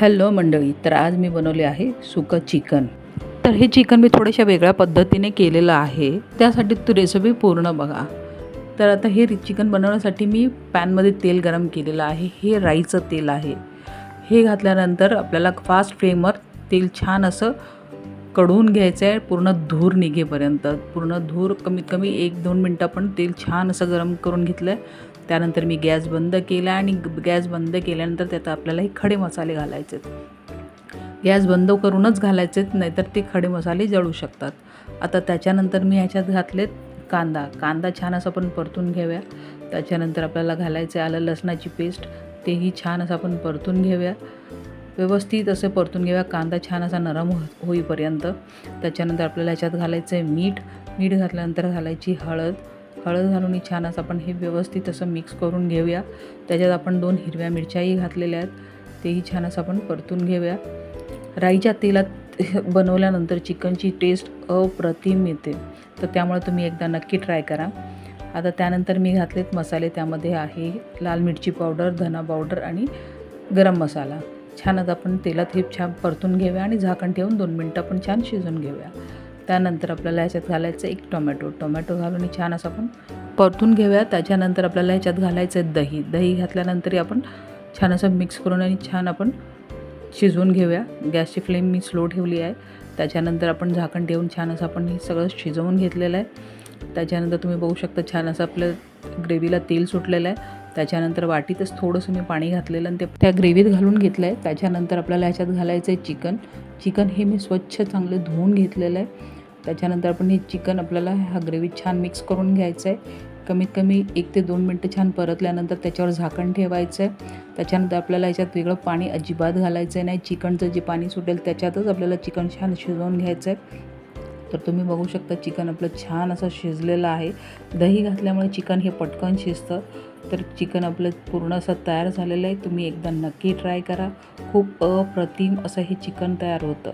Hello मंडळी, तर आज मी बनवले आहे सुकं चिकन. तर हे चिकन मी थोड्याशा वेगळ्या पद्धतीने केलेलं आहे, त्यासाठी तू रेसिपी पूर्ण बघा. तर आता हे चिकन बनवण्यासाठी मी पॅनमध्ये तेल गरम केलेलं आहे. हे राईचं तेल आहे. हे घातल्यानंतर आपल्याला फास्ट फ्लेमवर तेल छान असं कढवून घ्यायचं आहे, पूर्ण धूर निघेपर्यंत. पूर्ण धूर कमीत कमी 1-2 मिनटं पण तेल छान असं गरम करून घेतलं आहे. त्यानंतर मी गॅस बंद केला आणि गॅस बंद केल्यानंतर त्यात आपल्याला हे खडे मसाले घालायचे आहेत. गॅस बंद करूनच घालायचे आहेत, नाहीतर ते खडे मसाले जळू शकतात. आता त्याच्यानंतर मी ह्याच्यात घातलेत कांदा छान असं आपण परतून घेऊया. त्याच्यानंतर आपल्याला घालायचं आहे आलं लसणाची पेस्ट, तेही छान असं आपण परतून घेऊया. व्यवस्थित असं परतून घेऊया कांदा छान असा नरम होईपर्यंत. त्याच्यानंतर आपल्याला ह्याच्यात घालायचं आहे मीठ घातल्यानंतर घालायची हळद घालून छान असं आपण हे व्यवस्थित असं मिक्स करून घेऊया. त्याच्यात आपण 2 हिरव्या मिरच्याही घातलेल्या आहेत, तेही छान असं आपण परतून घेऊया. राईच्या तेलात बनवल्यानंतर चिकनची टेस्ट अप्रतिम येते, तर त्यामुळे तुम्ही एकदा नक्की ट्राय करा. आता त्यानंतर मी घातलेत मसाले. त्यामध्ये आहे लाल मिरची पावडर, धना पावडर आणि गरम मसाला. छानच आपण तेलात हे छान परतून घेऊया आणि झाकण ठेवून 2 मिनटं आपण छान शिजवून घेऊया. त्यानंतर आपल्याला ह्याच्यात घालायचं एक टोमॅटो घालून छान असं आपण परतून घेऊया. त्याच्यानंतर आपल्याला ह्याच्यात घालायचं आहे दही घातल्यानंतर आपण छान असं मिक्स करून आणि छान आपण शिजवून घेऊया. गॅसची फ्लेम मी स्लो ठेवली आहे. त्याच्यानंतर आपण झाकण ठेवून छान असं आपण हे सगळं शिजवून घेतलेलं आहे. त्याच्यानंतर तुम्ही बघू शकता छान असं आपलं ग्रेव्हीला तेल सुटलेलं आहे. त्याच्यानंतर वाटीतच थोडंसं मी पाणी घातलेलं आणि ते त्या ग्रेव्हीत घालून घेतलं आहे. त्याच्यानंतर आपल्याला ह्याच्यात घालायचं आहे चिकन हे मी स्वच्छ चांगलं धुवून घेतलेलं आहे. त्याच्यानंतर आपण हे चिकन आपल्याला ह्या ग्रेव्हीत छान मिक्स करून घ्यायचं आहे. कमीत कमी 1 ते 2 मिनटं छान परतल्यानंतर त्याच्यावर झाकण ठेवायचं आहे. त्याच्यानंतर आपल्याला ह्याच्यात वेगळं पाणी अजिबात घालायचं नाही. चिकनचं जे पाणी सुटेल त्याच्यातच आपल्याला चिकन छान शिजवून घ्यायचं आहे. तर तुम्ही बघू शकता चिकन आपलं छान असं शिजलेलं आहे. दही घातल्यामुळे चिकन हे पटकन शिजतं. तर चिकन आपलं पूर्ण असं तयार झालेलं आहे. तुम्ही एकदा नक्की ट्राय करा. खूप अप्रतिम असं हे चिकन तयार होतं.